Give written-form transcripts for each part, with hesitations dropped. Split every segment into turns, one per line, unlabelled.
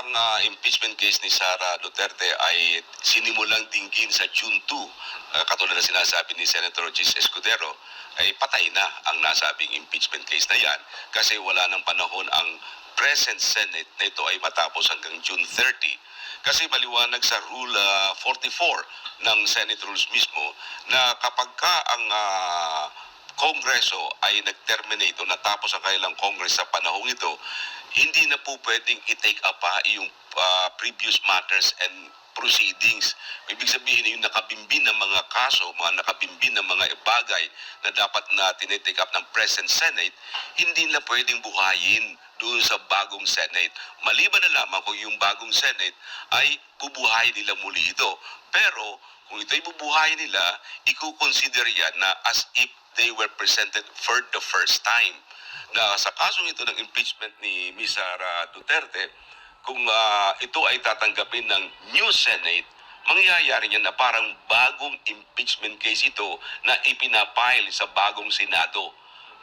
ang impeachment case ni Sara Duterte ay sinimulang dinggin sa June 2, katulad na sinasabi ni Senator Gis Escudero, ay patay na ang nasabing impeachment case na yan kasi wala ng panahon ang present Senate na ito ay matapos hanggang June 30. Kasi maliwanag sa Rule 44 ng Senate Rules mismo na kapag ka ang Kongreso ay nag-terminate o natapos ang kanilang Congress sa panahong ito, hindi na po pwedeng i-take up pa yung previous matters and proceedings. Ibig sabihin, yung nakabimbin ng mga kaso, mga nakabimbin ng mga bagay na dapat na tinitake up ng present Senate, hindi na pwedeng buhayin doon sa bagong Senate. Maliban na lamang kung yung bagong Senate ay bubuhayin nila muli ito. Pero kung ito'y bubuhayin nila, i-consider yan na as if they were presented for the first time. Na sa kasong ito ng impeachment ni Ms. Sara Duterte, kung ito ay tatanggapin ng new Senate, mangyayari niya na parang bagong impeachment case ito na ipinapile sa bagong Senado.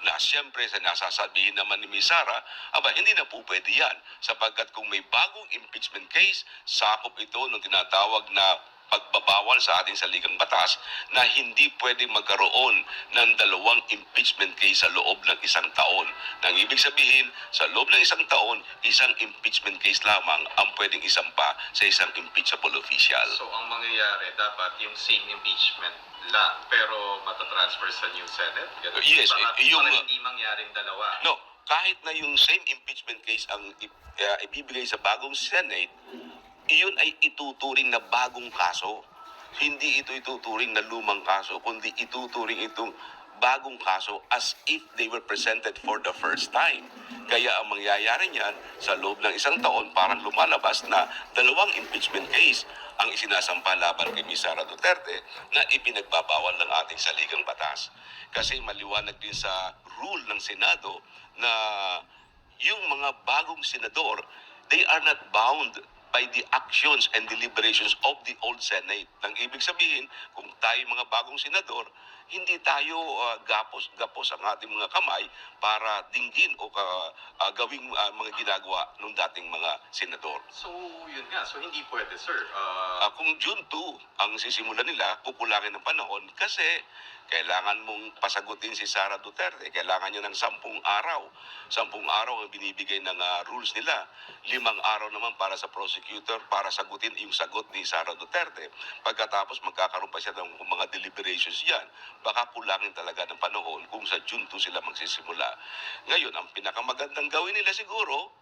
Na siyempre sa nasasabihin naman ni Ms. Sara, hindi na po pwede yan. Sapagkat kung may bagong impeachment case, sakop ito ng tinatawag na pagbabawal sa ating saligang batas na hindi pwede magkaroon ng dalawang impeachment case sa loob ng isang taon. Nang ibig sabihin, sa loob ng isang taon, isang impeachment case lamang ang pwedeng isampa sa isang impeachable official.
So ang mangyayari, dapat yung same impeachment lang, pero matatransfer sa new Senate? Ganun?
Yes,
para
yung
hindi mangyaring dalawa.
no, kahit na yung same impeachment case ang ibibigay sa bagong Senate, iyon ay ituturing na bagong kaso. Hindi ito ituturing na lumang kaso, kundi ituturing itong bagong kaso as if they were presented for the first time. Kaya ang mangyayari niyan, sa loob ng isang taon, parang lumalabas na dalawang impeachment case ang isinasampa laban kay Ms. Sara Duterte na ipinagbabawal ng ating saligang batas. Kasi maliwanag din sa rule ng Senado na yung mga bagong senador, they are not bound by the actions and deliberations of the old Senate. Nang ibig sabihin, kung tayo mga bagong senador, hindi tayo gapos ang ating mga kamay para dinggin o gawing mga ginagawa ng dating mga senador.
So, yun nga. So, hindi pwede, sir.
Kung June 2 ang sisimulan nila, kukulangin ng panahon kasi kailangan mong pasagutin si Sara Duterte. Kailangan niya ng 10 araw. 10 araw ang binibigay ng rules nila. 5 araw naman para sa prosecutor para sagutin yung sagot ni Sara Duterte. Pagkatapos magkakaroon pa siya ng mga deliberations yan. Baka kulangin talaga ng panahon kung sa June 2 sila magsisimula. Ngayon, ang pinakamagandang gawin nila siguro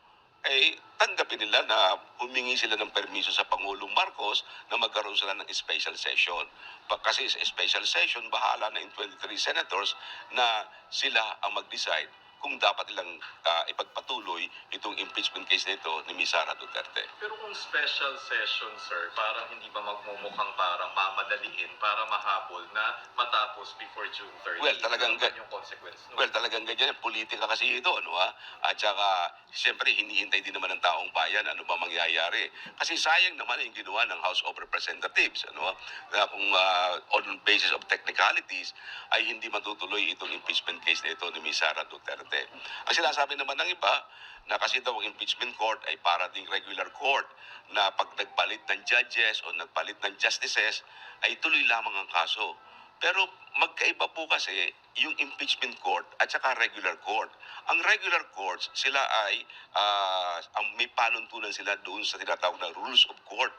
ay tanggapin nila na humingi sila ng permiso sa Pangulong Marcos na magkaroon sila ng special session. Kasi sa special session, bahala na yung 23 senators na sila ang mag-decide kung dapat ilang ipagpatuloy itong impeachment case nito ni Ms. Sara Duterte.
Pero kung special session, sir, parang hindi ba magmumukhang parang mamadaliin para mahabol na matapos before June 30?
Well, talagang
yung consequence. No?
Well, talagang ganyan. Politika kasi ito, ano ha? At saka, siyempre, hinihintay din naman ng taong bayan ano ba mangyayari. Kasi sayang naman yung ginawa ng House of Representatives, ano ha? Na kung on basis of technicalities, ay hindi matutuloy itong impeachment case na ito ni Ms. Sara Duterte. Ang sinasabi naman ng iba, na kasi daw ang impeachment court ay para ding regular court na pag nagpalit ng judges o nagpalit ng justices, ay tuloy lamang ang kaso. Pero magkaiba po kasi yung impeachment court at saka regular court. Ang regular courts, sila ay may panuntunan sila doon sa tinatawag na rules of court.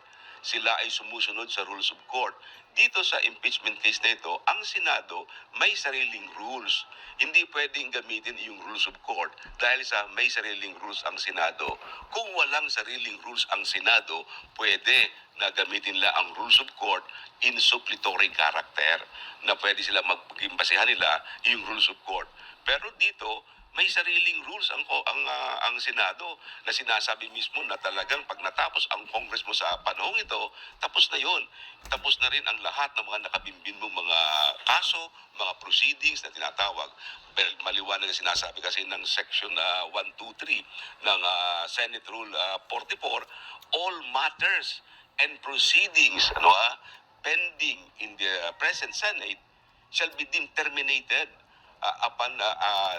Sila ay sumusunod sa rules of court. Dito sa impeachment case na ito, ang Senado may sariling rules. Hindi pwedeng gamitin yung rules of court dahil sa may sariling rules ang Senado. Kung walang sariling rules ang Senado, pwede na gamitin nila ang rules of court in suppletory character na pwede sila magbasehan nila yung rules of court. Pero dito, may sariling rules ang Senado na sinasabi mismo na talagang pag natapos ang Congress mo sa panahong ito, tapos na yon. Tapos na rin ang lahat ng mga nakabimbin mong mga kaso, mga proceedings na tinatawag. Well, maliwanag na sinasabi kasi ng Section 123 ng Senate Rule 44, all matters and proceedings pending in the present Senate shall be deemed terminated upon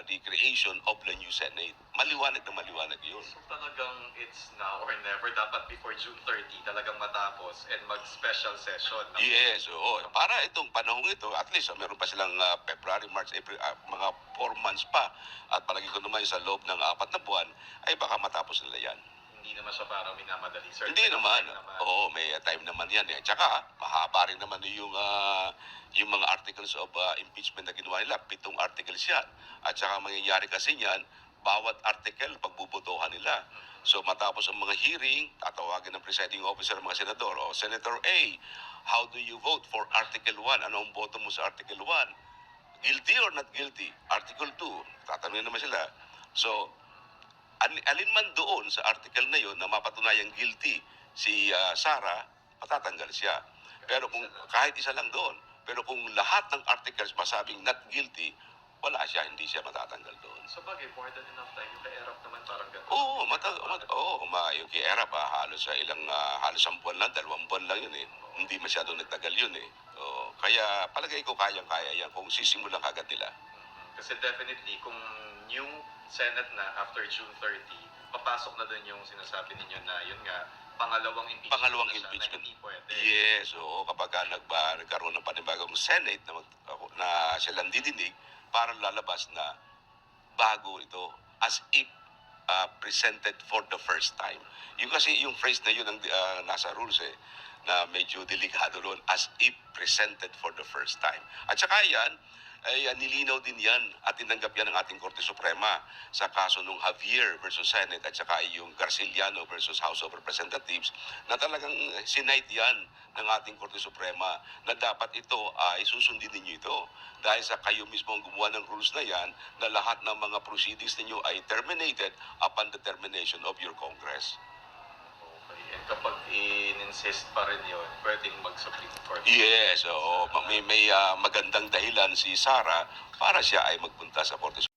the creation of the new Senate. Maliwanag na maliwanag yun.
So talagang it's now or never. Dapat before June 30 talagang matapos and mag-special session.
Yes, oo. Para itong panahon ito, at least meron pa silang February, March, April, mga 4 months pa. At palagi ko naman sa loob ng 4 na buwan, ay baka matapos nila yan.
Hindi naman siya parang minamadali, sir.
Hindi naman. Oo, may time naman yan. Tsaka, mahaba rin naman yung mga articles of impeachment na ginawa nila. 7 articles yan. At saka mangyayari kasi yan, bawat article pagbubotohan nila. So matapos ang mga hearing, tatawagin ng presiding officer ng mga senador, o Senator A, how do you vote for Article 1? Ano ang boto mo sa Article 1? Guilty or not guilty? Article 2, tatanungin naman sila. So, alin man doon sa article na yon na mapatunayang guilty si Sara, matatanggal siya. Pero kung kahit isa lang doon, pero kung lahat ng articles masabing not guilty, wala siya, hindi siya matatanggal doon.
So bagay, more than enough time. Yung kay Erap naman parang ganun.
Yung kay Erap, halos sa halos 1 buwan lang, 2 buwan lang yun eh. Hindi masyadong nagtagal yun eh. Kaya palagay ko kayang-kaya yan kung sisimulan kagad nila.
Kasi definitely, kung new Senate na after June 30, papasok na dun yung sinasabi ninyo na yun nga, pangalawang impeachment na siya, na hindi pwede.
Yes, oo, kapag nagkaroon ng panibagong Senate na silang didinig, parang lalabas na bago ito as if presented for the first time. Yung kasi yung phrase na yun ang nasa rules na medyo delikado doon, as if presented for the first time. At saka yan, ay nilinaw din yan at tinanggap yan ng ating Korte Suprema sa kaso nung Javier versus Senate at saka yung Garciliano versus House of Representatives na talagang sinight yan ng ating Korte Suprema na dapat ito ay susundin ninyo ito dahil sa kayo mismo ang gumawa ng rules na yan na lahat ng mga proceedings ninyo ay terminated upon the termination of your Congress.
Okay. And kapag in-insist pa rin yun, pwedeng mag-Supreme Court.
Yes, oo. May magandang dahilan si Sara para siya ay magpunta sa Korte Suprema.